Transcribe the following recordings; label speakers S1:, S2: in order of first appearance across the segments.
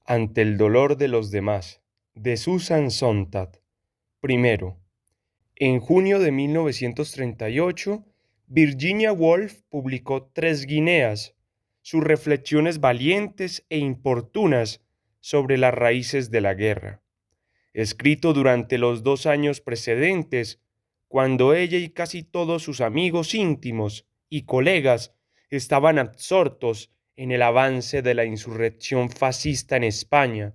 S1: Ante el dolor de los demás, de Susan Sontag. Primero, en junio de 1938, Virginia Woolf publicó Tres Guineas, sus reflexiones valientes e importunas sobre las raíces de la guerra. Escrito durante los 2 años precedentes, cuando ella y casi todos sus amigos íntimos y colegas estaban absortos en el avance de la insurrección fascista en España.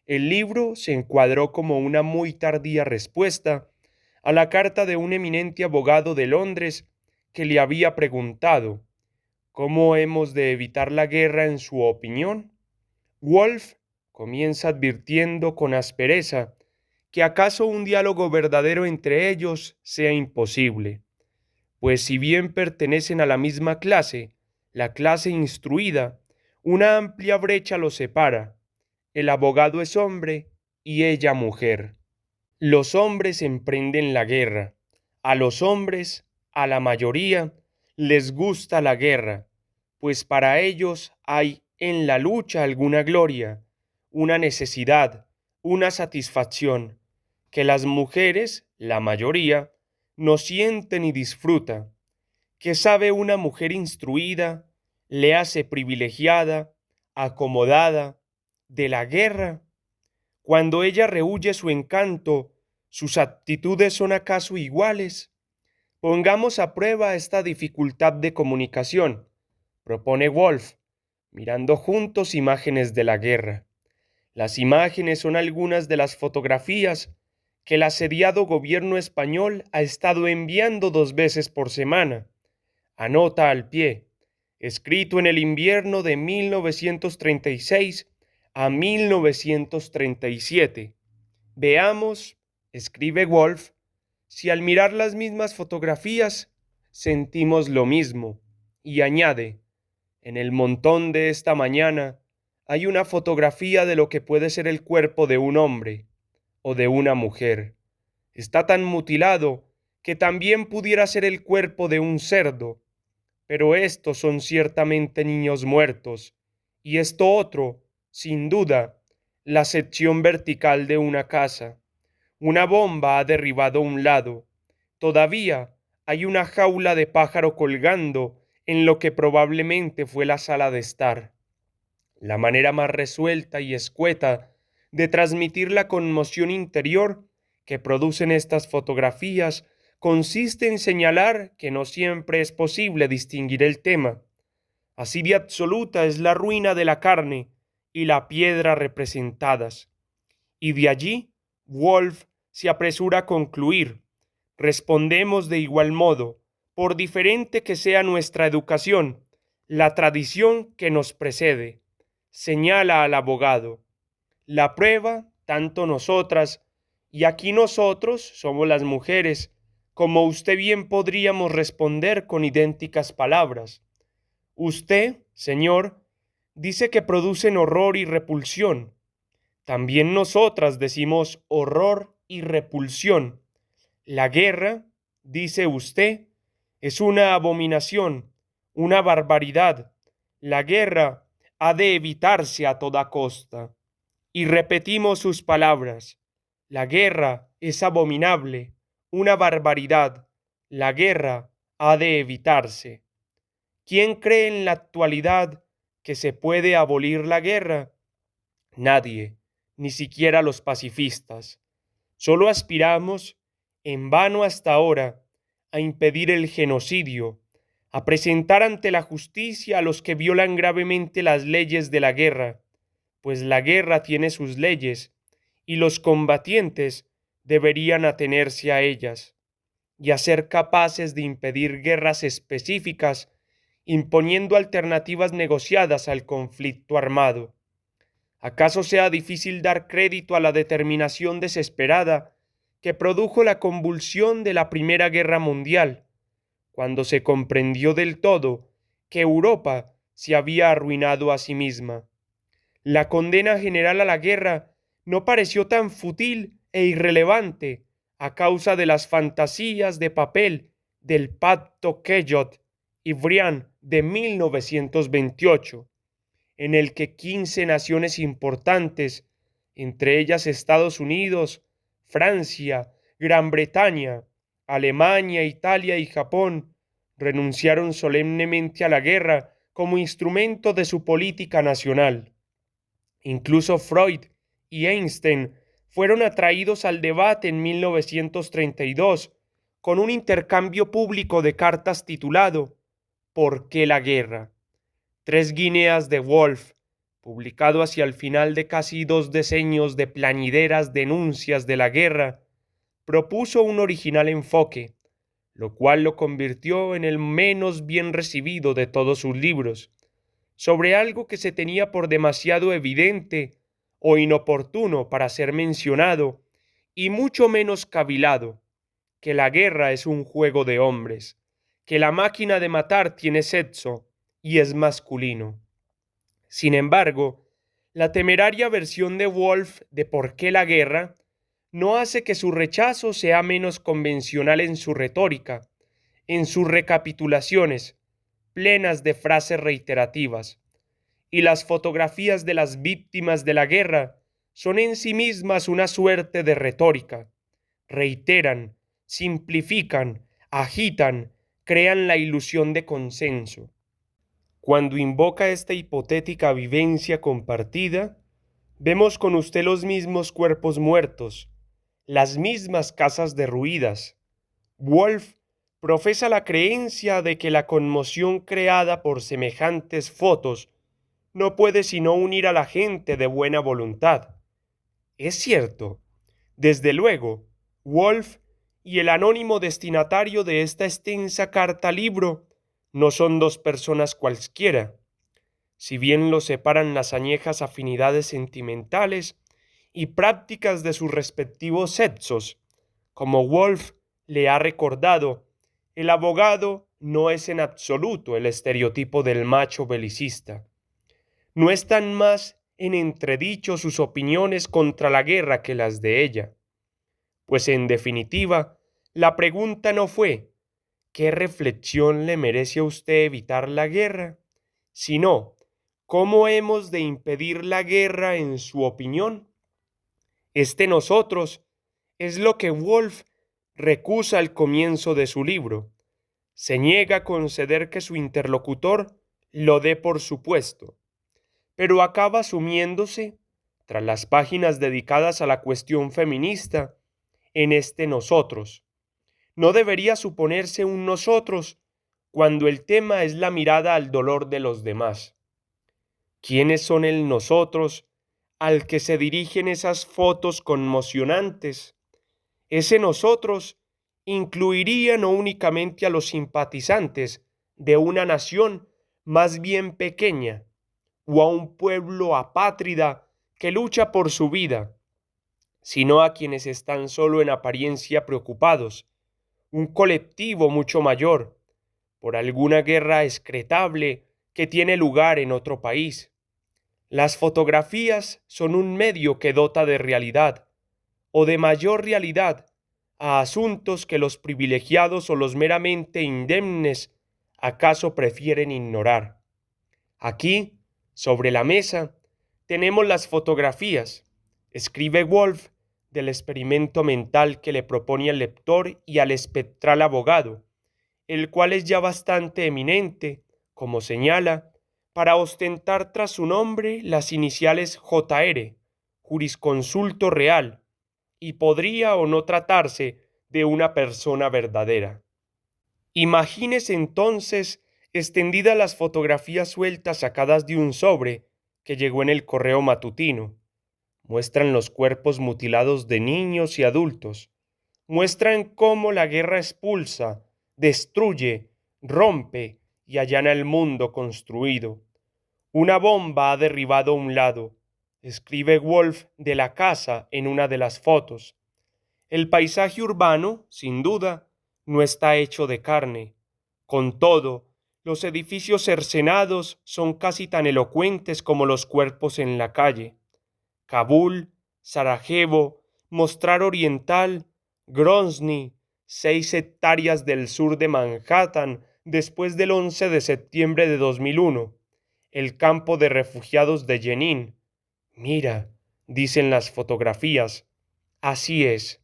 S1: El libro se encuadró como una muy tardía respuesta a la carta de un eminente abogado de Londres que le había preguntado ¿cómo hemos de evitar la guerra en su opinión? Woolf comienza advirtiendo con aspereza que acaso un diálogo verdadero entre ellos sea imposible, pues si bien pertenecen a la misma clase, la clase instruida, una amplia brecha los separa. El abogado es hombre y ella mujer. Los hombres emprenden la guerra. A los hombres, a la mayoría, les gusta la guerra, pues para ellos hay en la lucha alguna gloria, una necesidad, una satisfacción, que las mujeres, la mayoría, no sienten y disfrutan. ¿Qué sabe una mujer instruida, le hace privilegiada, acomodada, de la guerra? Cuando ella rehúye su encanto, ¿sus actitudes son acaso iguales? Pongamos a prueba esta dificultad de comunicación, propone Woolf, mirando juntos imágenes de la guerra. Las imágenes son algunas de las fotografías que el asediado gobierno español ha estado enviando 2 veces por semana. Anota al pie, escrito en el invierno de 1936 a 1937. Veamos, escribe Woolf, si al mirar las mismas fotografías sentimos lo mismo. Y añade, en el montón de esta mañana hay una fotografía de lo que puede ser el cuerpo de un hombre o de una mujer. Está tan mutilado que también pudiera ser el cuerpo de un cerdo, pero estos son ciertamente niños muertos, y esto otro, sin duda, la sección vertical de una casa. Una bomba ha derribado un lado. Todavía hay una jaula de pájaro colgando en lo que probablemente fue la sala de estar. La manera más resuelta y escueta de transmitir la conmoción interior que producen estas fotografías consiste en señalar que no siempre es posible distinguir el tema. Así de absoluta es la ruina de la carne y la piedra representadas. Y de allí, Woolf se apresura a concluir: respondemos de igual modo, por diferente que sea nuestra educación, la tradición que nos precede. Señala al abogado. La prueba, tanto nosotras, y aquí nosotros somos las mujeres, como usted bien podríamos responder con idénticas palabras. Usted, señor, dice que producen horror y repulsión. También nosotras decimos horror y repulsión. La guerra, dice usted, es una abominación, una barbaridad. La guerra ha de evitarse a toda costa. Y repetimos sus palabras. La guerra es abominable, una barbaridad. La guerra ha de evitarse. ¿Quién cree en la actualidad que se puede abolir la guerra? Nadie, ni siquiera los pacifistas. Solo aspiramos, en vano hasta ahora, a impedir el genocidio, a presentar ante la justicia a los que violan gravemente las leyes de la guerra, pues la guerra tiene sus leyes y los combatientes deberían atenerse a ellas, y a ser capaces de impedir guerras específicas, imponiendo alternativas negociadas al conflicto armado. ¿Acaso sea difícil dar crédito a la determinación desesperada que produjo la convulsión de la Primera Guerra Mundial, cuando se comprendió del todo que Europa se había arruinado a sí misma? La condena general a la guerra no pareció tan fútil e irrelevante a causa de las fantasías de papel del Pacto Quejout y Briand de 1928. en el que 15 naciones importantes, entre ellas Estados Unidos, Francia, Gran Bretaña, Alemania, Italia y Japón, renunciaron solemnemente a la guerra como instrumento de su política nacional. Incluso Freud y Einstein fueron atraídos al debate en 1932 con un intercambio público de cartas titulado ¿Por qué la guerra? Tres guineas de Woolf, publicado hacia el final de casi 2 decenios de plañideras denuncias de la guerra, propuso un original enfoque, lo cual lo convirtió en el menos bien recibido de todos sus libros, sobre algo que se tenía por demasiado evidente o inoportuno para ser mencionado, y mucho menos cavilado, que la guerra es un juego de hombres, que la máquina de matar tiene sexo y es masculino. Sin embargo, la temeraria versión de Woolf de ¿Por qué la guerra? No hace que su rechazo sea menos convencional en su retórica, en sus recapitulaciones, plenas de frases reiterativas, y las fotografías de las víctimas de la guerra son en sí mismas una suerte de retórica. Reiteran, simplifican, agitan, crean la ilusión de consenso. Cuando invoca esta hipotética vivencia compartida, vemos con usted los mismos cuerpos muertos, las mismas casas derruidas. Woolf profesa la creencia de que la conmoción creada por semejantes fotos no puede sino unir a la gente de buena voluntad. Es cierto, desde luego, Woolf y el anónimo destinatario de esta extensa carta libro no son dos personas cualesquiera, si bien los separan las añejas afinidades sentimentales y prácticas de sus respectivos sexos. Como Woolf le ha recordado, el abogado no es en absoluto el estereotipo del macho belicista. No están más en entredicho sus opiniones contra la guerra que las de ella. Pues en definitiva, la pregunta no fue ¿qué reflexión le merece a usted evitar la guerra?, sino ¿cómo hemos de impedir la guerra en su opinión? Este nosotros es lo que Woolf recusa al comienzo de su libro. Se niega a conceder que su interlocutor lo dé por supuesto, pero acaba asumiéndose, tras las páginas dedicadas a la cuestión feminista, en este nosotros. No debería suponerse un nosotros cuando el tema es la mirada al dolor de los demás. ¿Quiénes son el nosotros al que se dirigen esas fotos conmocionantes? Ese nosotros incluiría no únicamente a los simpatizantes de una nación más bien pequeña o a un pueblo apátrida que lucha por su vida, sino a quienes están solo en apariencia preocupados, un colectivo mucho mayor, por alguna guerra excretable que tiene lugar en otro país. Las fotografías son un medio que dota de realidad, o de mayor realidad, a asuntos que los privilegiados o los meramente indemnes acaso prefieren ignorar. Aquí, sobre la mesa, tenemos las fotografías, escribe Woolf, del experimento mental que le propone al lector y al espectral abogado, el cual es ya bastante eminente, como señala, para ostentar tras su nombre las iniciales JR, jurisconsulto real, y podría o no tratarse de una persona verdadera. Imagínese entonces extendidas las fotografías sueltas sacadas de un sobre que llegó en el correo matutino. Muestran los cuerpos mutilados de niños y adultos. Muestran cómo la guerra expulsa, destruye, rompe y allana el mundo construido. Una bomba ha derribado un lado, escribe Woolf de la casa en una de las fotos. El paisaje urbano, sin duda, no está hecho de carne. Con todo, los edificios cercenados son casi tan elocuentes como los cuerpos en la calle. Kabul, Sarajevo, Mostrar Oriental, Grozny, 6 hectáreas del sur de Manhattan después del 11 de septiembre de 2001. el campo de refugiados de Jenin. Mira, dicen las fotografías, así es.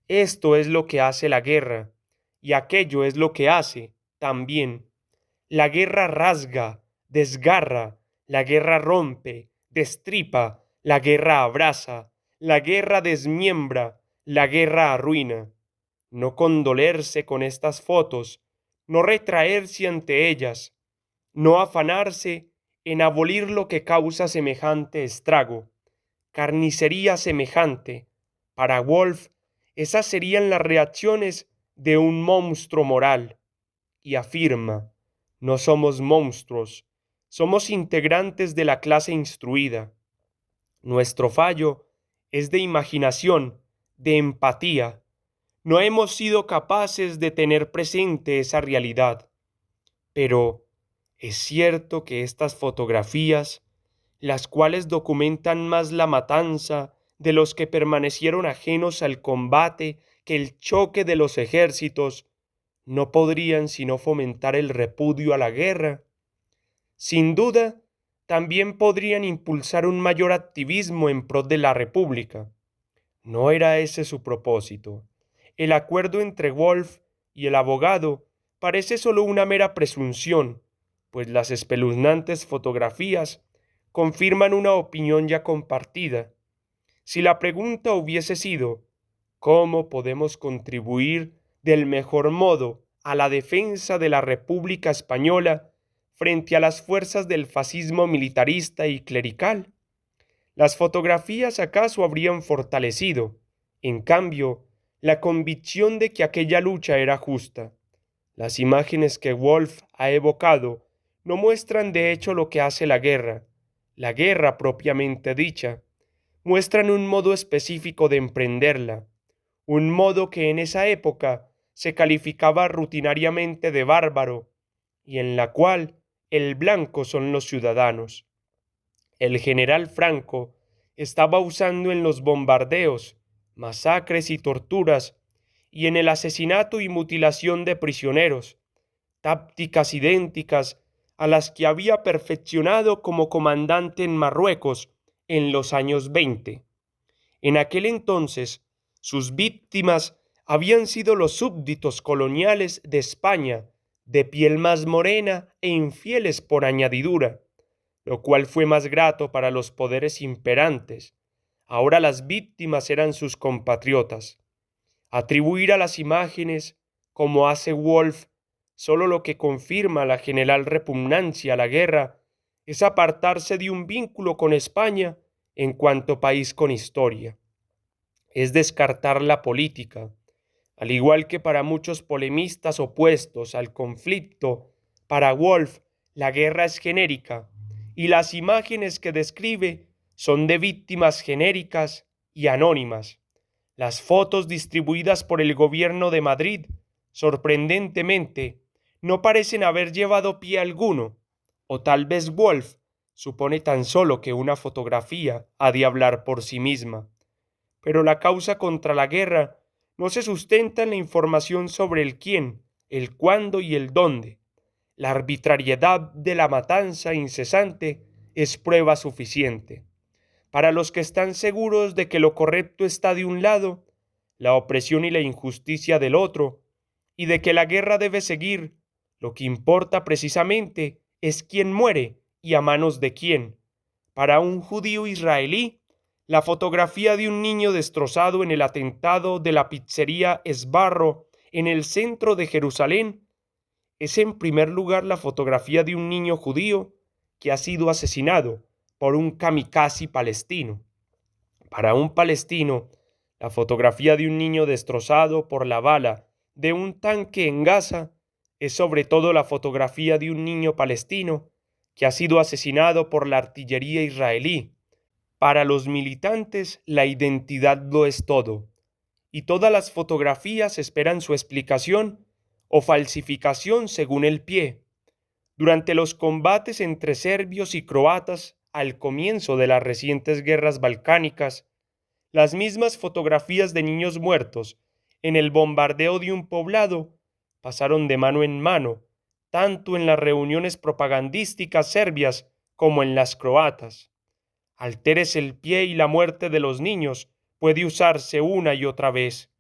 S1: Esto es lo que hace la guerra, y aquello es lo que hace también. La guerra rasga, desgarra, la guerra rompe, destripa, la guerra abraza, la guerra desmiembra, la guerra arruina. No condolerse con estas fotos, no retraerse ante ellas, no afanarse en abolir lo que causa semejante estrago, carnicería semejante. Para Wolf, esas serían las reacciones de un monstruo moral. Y afirma, no somos monstruos, somos integrantes de la clase instruida. Nuestro fallo es de imaginación, de empatía. No hemos sido capaces de tener presente esa realidad. Pero es cierto que estas fotografías, las cuales documentan más la matanza de los que permanecieron ajenos al combate que el choque de los ejércitos, no podrían sino fomentar el repudio a la guerra. Sin duda, también podrían impulsar un mayor activismo en pro de la República. No era ese su propósito. El acuerdo entre Wolf y el abogado parece solo una mera presunción, pues las espeluznantes fotografías confirman una opinión ya compartida. Si la pregunta hubiese sido ¿cómo podemos contribuir del mejor modo a la defensa de la República Española frente a las fuerzas del fascismo militarista y clerical? Las fotografías acaso habrían fortalecido, en cambio, la convicción de que aquella lucha era justa. Las imágenes que Wolf ha evocado no muestran de hecho lo que hace la guerra propiamente dicha, muestran un modo específico de emprenderla, un modo que en esa época se calificaba rutinariamente de bárbaro y en la cual el blanco son los ciudadanos. El general Franco estaba usando en los bombardeos, masacres y torturas y en el asesinato y mutilación de prisioneros, tácticas idénticas a las que había perfeccionado como comandante en Marruecos en los años 20. En aquel entonces, sus víctimas habían sido los súbditos coloniales de España, de piel más morena e infieles por añadidura, lo cual fue más grato para los poderes imperantes. Ahora las víctimas eran sus compatriotas. Atribuir a las imágenes, como hace Wolf, solo lo que confirma la general repugnancia a la guerra, es apartarse de un vínculo con España en cuanto país con historia. Es descartar la política, al igual que para muchos polemistas opuestos al conflicto, para Wolf la guerra es genérica y las imágenes que describe son de víctimas genéricas y anónimas. Las fotos distribuidas por el gobierno de Madrid, sorprendentemente, no parecen haber llevado pie alguno, o tal vez Wolf supone tan solo que una fotografía ha de hablar por sí misma. Pero la causa contra la guerra no se sustenta en la información sobre el quién, el cuándo y el dónde. La arbitrariedad de la matanza incesante es prueba suficiente. Para los que están seguros de que lo correcto está de un lado, la opresión y la injusticia del otro, y de que la guerra debe seguir, lo que importa precisamente es quién muere y a manos de quién. Para un judío israelí, la fotografía de un niño destrozado en el atentado de la pizzería Esbarro en el centro de Jerusalén es en primer lugar la fotografía de un niño judío que ha sido asesinado por un kamikaze palestino. Para un palestino, la fotografía de un niño destrozado por la bala de un tanque en Gaza es sobre todo la fotografía de un niño palestino que ha sido asesinado por la artillería israelí. Para los militantes, la identidad lo es todo, y todas las fotografías esperan su explicación o falsificación según el pie. Durante los combates entre serbios y croatas al comienzo de las recientes guerras balcánicas, las mismas fotografías de niños muertos en el bombardeo de un poblado pasaron de mano en mano, tanto en las reuniones propagandísticas serbias como en las croatas. Altérese el pie y la muerte de los niños puede usarse una y otra vez.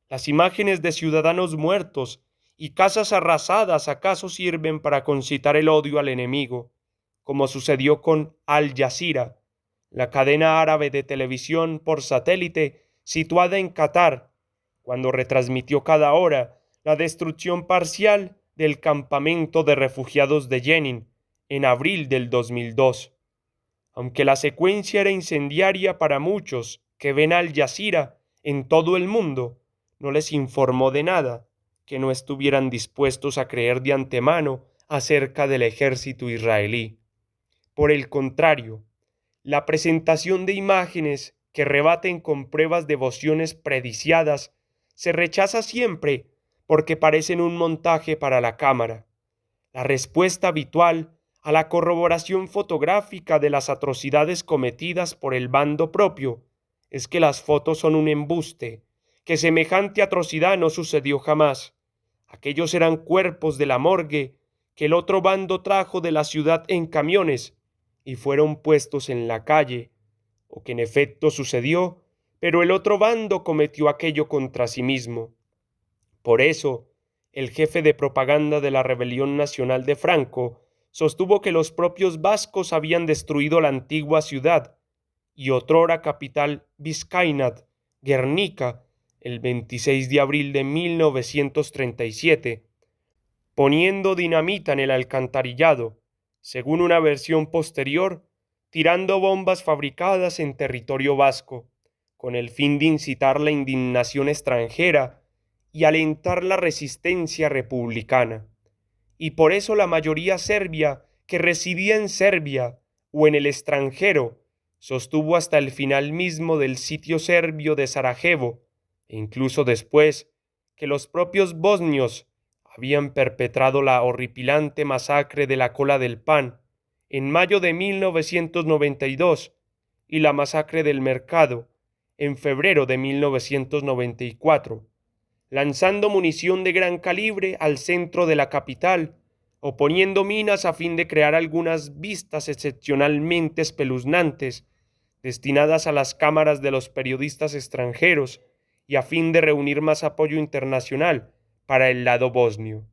S1: Las imágenes de ciudadanos muertos y casas arrasadas acaso sirven para concitar el odio al enemigo, como sucedió con Al Jazeera, la cadena árabe de televisión por satélite situada en Qatar, cuando retransmitió cada hora la destrucción parcial del campamento de refugiados de Jenin en abril del 2002. Aunque la secuencia era incendiaria para muchos que ven Al Jazeera en todo el mundo, no les informó de nada que no estuvieran dispuestos a creer de antemano acerca del ejército israelí. Por el contrario, la presentación de imágenes que rebaten con pruebas devociones prediciadas se rechaza siempre porque parecen un montaje para la cámara. La respuesta habitual a la corroboración fotográfica de las atrocidades cometidas por el bando propio es que las fotos son un embuste, que semejante atrocidad no sucedió jamás. Aquellos eran cuerpos de la morgue que el otro bando trajo de la ciudad en camiones y fueron puestos en la calle, o que en efecto sucedió, pero el otro bando cometió aquello contra sí mismo. Por eso, el jefe de propaganda de la Rebelión Nacional de Franco sostuvo que los propios vascos habían destruido la antigua ciudad y otrora capital vizcaína, Guernica, el 26 de abril de 1937, poniendo dinamita en el alcantarillado, según una versión posterior, tirando bombas fabricadas en territorio vasco, con el fin de incitar la indignación extranjera y alentar la resistencia republicana. Y por eso la mayoría serbia que residía en Serbia o en el extranjero sostuvo hasta el final mismo del sitio serbio de Sarajevo, e incluso después, que los propios bosnios habían perpetrado la horripilante masacre de la Cola del Pan en mayo de 1992 y la masacre del Mercado en febrero de 1994, lanzando munición de gran calibre al centro de la capital o poniendo minas a fin de crear algunas vistas excepcionalmente espeluznantes destinadas a las cámaras de los periodistas extranjeros y a fin de reunir más apoyo internacional para el lado bosnio.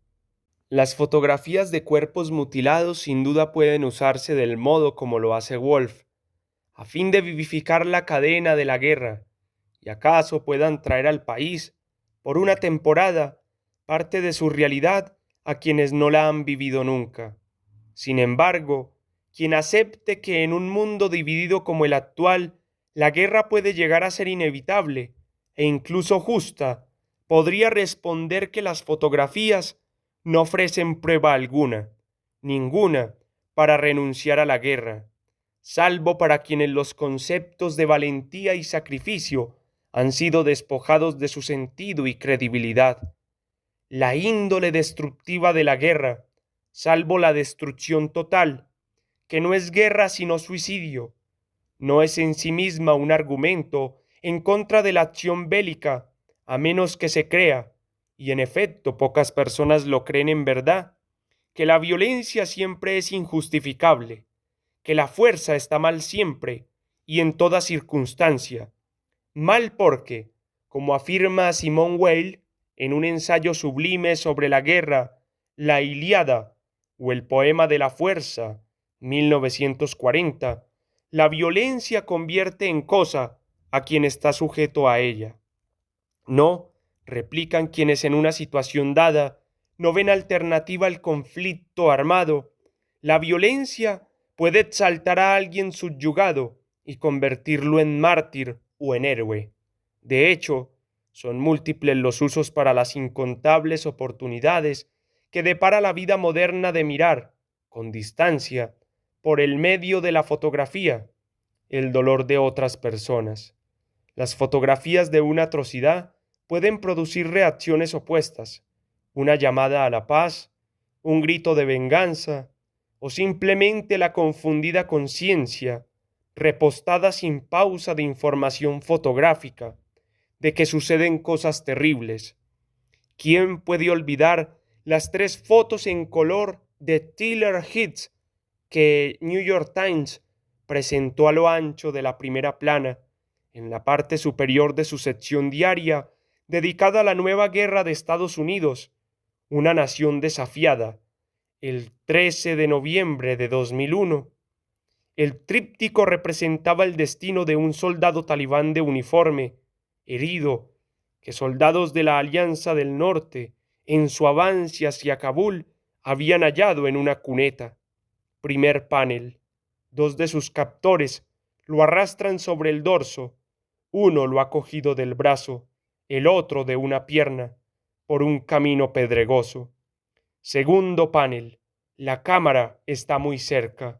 S1: Las fotografías de cuerpos mutilados sin duda pueden usarse del modo como lo hace Wolf, a fin de vivificar la cadena de la guerra, y acaso puedan traer al país, por una temporada, parte de su realidad a quienes no la han vivido nunca. Sin embargo, quien acepte que en un mundo dividido como el actual, la guerra puede llegar a ser inevitable e incluso justa, podría responder que las fotografías no ofrecen prueba alguna, ninguna, para renunciar a la guerra, salvo para quienes los conceptos de valentía y sacrificio han sido despojados de su sentido y credibilidad. La índole destructiva de la guerra, salvo la destrucción total, que no es guerra sino suicidio, no es en sí misma un argumento en contra de la acción bélica, a menos que se crea, y en efecto pocas personas lo creen en verdad, que la violencia siempre es injustificable, que la fuerza está mal siempre y en toda circunstancia. Mal porque, como afirma Simone Weil en un ensayo sublime sobre la guerra, La Ilíada o el poema de la fuerza, 1940, la violencia convierte en cosa a quien está sujeto a ella. No, replican quienes en una situación dada no ven alternativa al conflicto armado. La violencia puede exaltar a alguien subyugado y convertirlo en mártir o en héroe. De hecho, son múltiples los usos para las incontables oportunidades que depara la vida moderna de mirar, con distancia, por el medio de la fotografía, el dolor de otras personas. Las fotografías de una atrocidad pueden producir reacciones opuestas, una llamada a la paz, un grito de venganza, o simplemente la confundida conciencia, repostada sin pausa de información fotográfica, de que suceden cosas terribles. ¿Quién puede olvidar las 3 fotos en color de Tyler Hitz que New York Times presentó a lo ancho de la primera plana, en la parte superior de su sección diaria, dedicada a la nueva guerra de Estados Unidos, una nación desafiada, el 13 de noviembre de 2001. El tríptico representaba el destino de un soldado talibán de uniforme, herido, que soldados de la Alianza del Norte, en su avance hacia Kabul, habían hallado en una cuneta. Primer panel. Dos de sus captores lo arrastran sobre el dorso. Uno lo ha cogido del brazo, el otro de una pierna, por un camino pedregoso. Segundo panel. La cámara está muy cerca.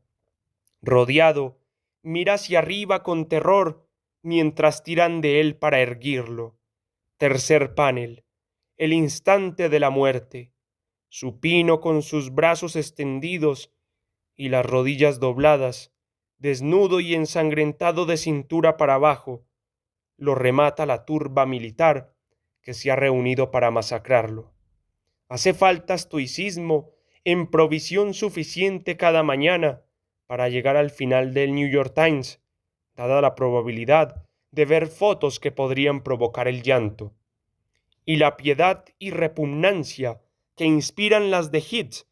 S1: Rodeado, mira hacia arriba con terror mientras tiran de él para erguirlo. Tercer panel. El instante de la muerte. Supino con sus brazos extendidos y las rodillas dobladas, desnudo y ensangrentado de cintura para abajo, lo remata la turba militar que se ha reunido para masacrarlo. Hace falta estoicismo en provisión suficiente cada mañana para llegar al final del New York Times, dada la probabilidad de ver fotos que podrían provocar el llanto. Y la piedad y repugnancia que inspiran las de Hits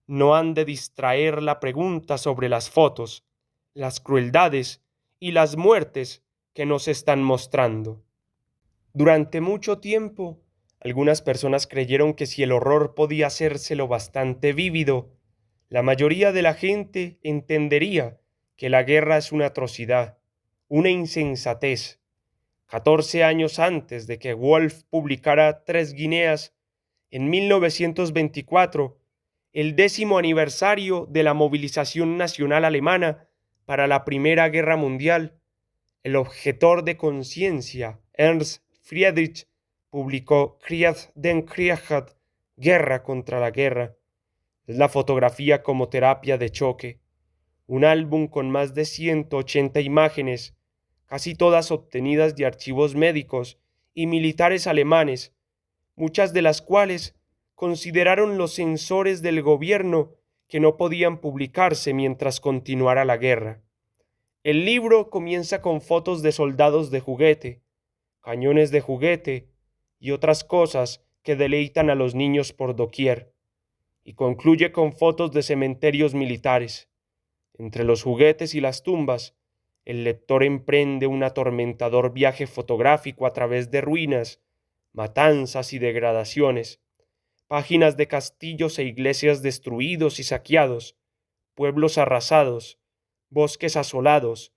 S1: no han de distraer la pregunta sobre las fotos, las crueldades y las muertes que nos están mostrando. Durante mucho tiempo, algunas personas creyeron que si el horror podía hacérselo bastante vívido, la mayoría de la gente entendería que la guerra es una atrocidad, una insensatez. 14 años antes de que Wolf publicara Tres Guineas, en 1924, el 10º aniversario de la movilización nacional alemana para la Primera Guerra Mundial, el objetor de conciencia Ernst Friedrich publicó Krieg den Krieg, Guerra contra la Guerra. Es la fotografía como terapia de choque, un álbum con más de 180 imágenes, casi todas obtenidas de archivos médicos y militares alemanes, muchas de las cuales consideraron los censores del gobierno que no podían publicarse mientras continuara la guerra. El libro comienza con fotos de soldados de juguete, cañones de juguete y otras cosas que deleitan a los niños por doquier, y concluye con fotos de cementerios militares. Entre los juguetes y las tumbas, el lector emprende un atormentador viaje fotográfico a través de ruinas, matanzas y degradaciones, páginas de castillos e iglesias destruidos y saqueados, pueblos arrasados, bosques asolados,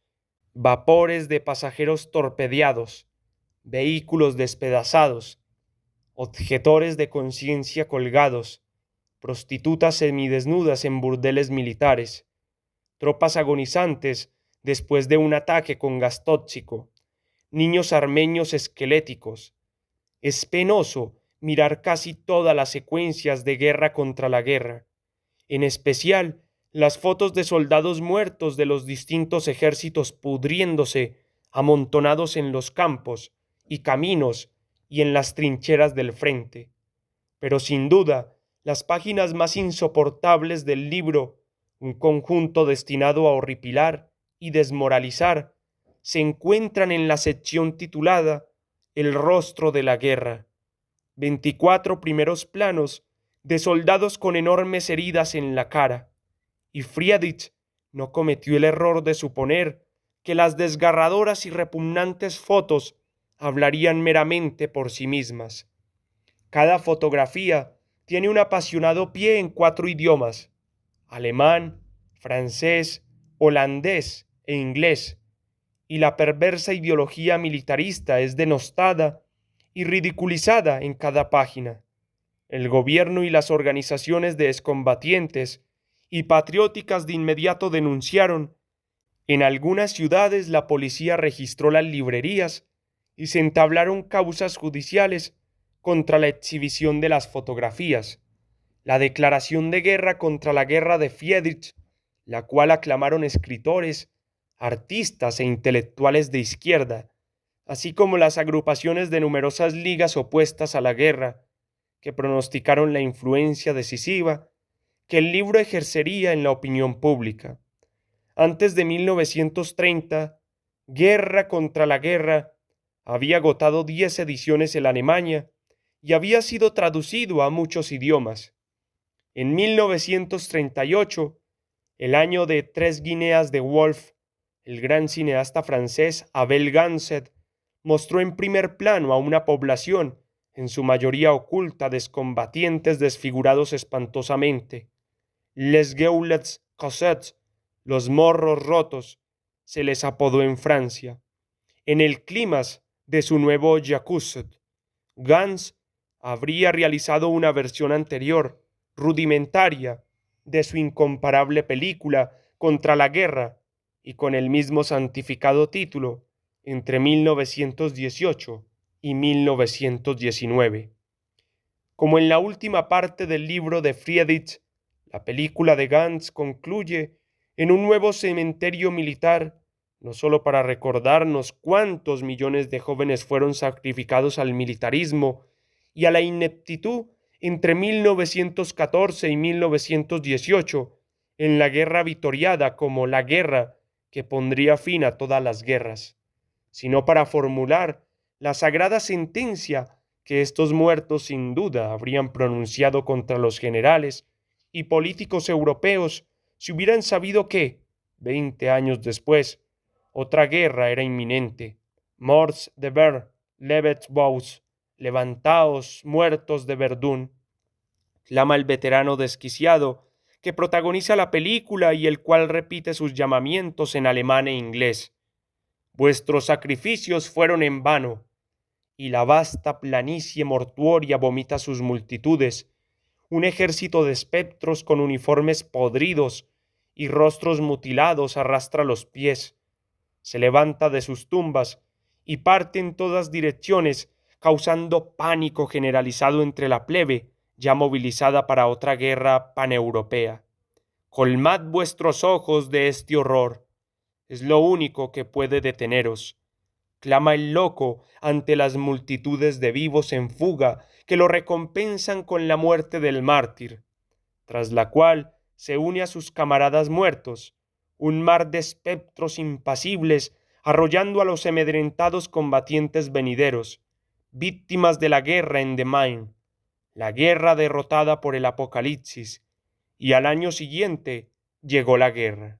S1: vapores de pasajeros torpedeados, vehículos despedazados, objetores de conciencia colgados, prostitutas semidesnudas en burdeles militares, tropas agonizantes después de un ataque con gas tóxico, niños armenios esqueléticos. Es penoso mirar casi todas las secuencias de guerra contra la guerra, en especial las fotos de soldados muertos de los distintos ejércitos pudriéndose, amontonados en los campos y caminos y en las trincheras del frente. Pero sin duda, las páginas más insoportables del libro, un conjunto destinado a horripilar y desmoralizar, se encuentran en la sección titulada El rostro de la guerra. 24 primeros planos de soldados con enormes heridas en la cara, y Friedrich no cometió el error de suponer que las desgarradoras y repugnantes fotos hablarían meramente por sí mismas. Cada fotografía tiene un apasionado pie en 4 idiomas: alemán, francés, holandés e inglés, y la perversa ideología militarista es denostada y ridiculizada en cada página. El gobierno y las organizaciones de excombatientes y patrióticas de inmediato denunciaron. En algunas ciudades la policía registró las librerías y se entablaron causas judiciales contra la exhibición de las fotografías. La declaración de guerra contra la guerra de Friedrich, la cual aclamaron escritores, artistas e intelectuales de izquierda, así como las agrupaciones de numerosas ligas opuestas a la guerra, que pronosticaron la influencia decisiva, que el libro ejercería en la opinión pública. Antes de 1930, Guerra contra la Guerra había agotado 10 ediciones en Alemania y había sido traducido a muchos idiomas. En 1938, el año de Tres Guineas de Woolf, el gran cineasta francés Abel Gance mostró en primer plano a una población, en su mayoría oculta, de excombatientes desfigurados espantosamente. Les Gueulets Cossets, los morros rotos, se les apodó en Francia. En el clímax de su nuevo Jacuzet, Gans habría realizado una versión anterior, rudimentaria, de su incomparable película Contra la Guerra, y con el mismo santificado título, entre 1918 y 1919. Como en la última parte del libro de Friedrich, la película de Gans concluye en un nuevo cementerio militar, no solo para recordarnos cuántos millones de jóvenes fueron sacrificados al militarismo y a la ineptitud entre 1914 y 1918, en la guerra vitoriada como la guerra que pondría fin a todas las guerras, sino para formular la sagrada sentencia que estos muertos sin duda habrían pronunciado contra los generales y políticos europeos si hubieran sabido que, 20 años después, otra guerra era inminente. Morts de Ver, levet vos, levantaos, muertos de Verdún, clama el veterano desquiciado que protagoniza la película y el cual repite sus llamamientos en alemán e inglés. Vuestros sacrificios fueron en vano, y la vasta planicie mortuoria vomita sus multitudes. Un ejército de espectros con uniformes podridos y rostros mutilados arrastra los pies, se levanta de sus tumbas y parte en todas direcciones, causando pánico generalizado entre la plebe, ya movilizada para otra guerra paneuropea. Colmad vuestros ojos de este horror. Es lo único que puede deteneros. Clama el loco ante las multitudes de vivos en fuga que lo recompensan con la muerte del mártir, tras la cual se une a sus camaradas muertos, un mar de espectros impasibles arrollando a los amedrentados combatientes venideros, víctimas de la guerra en The Main, la guerra derrotada por el Apocalipsis, y al año siguiente llegó la guerra.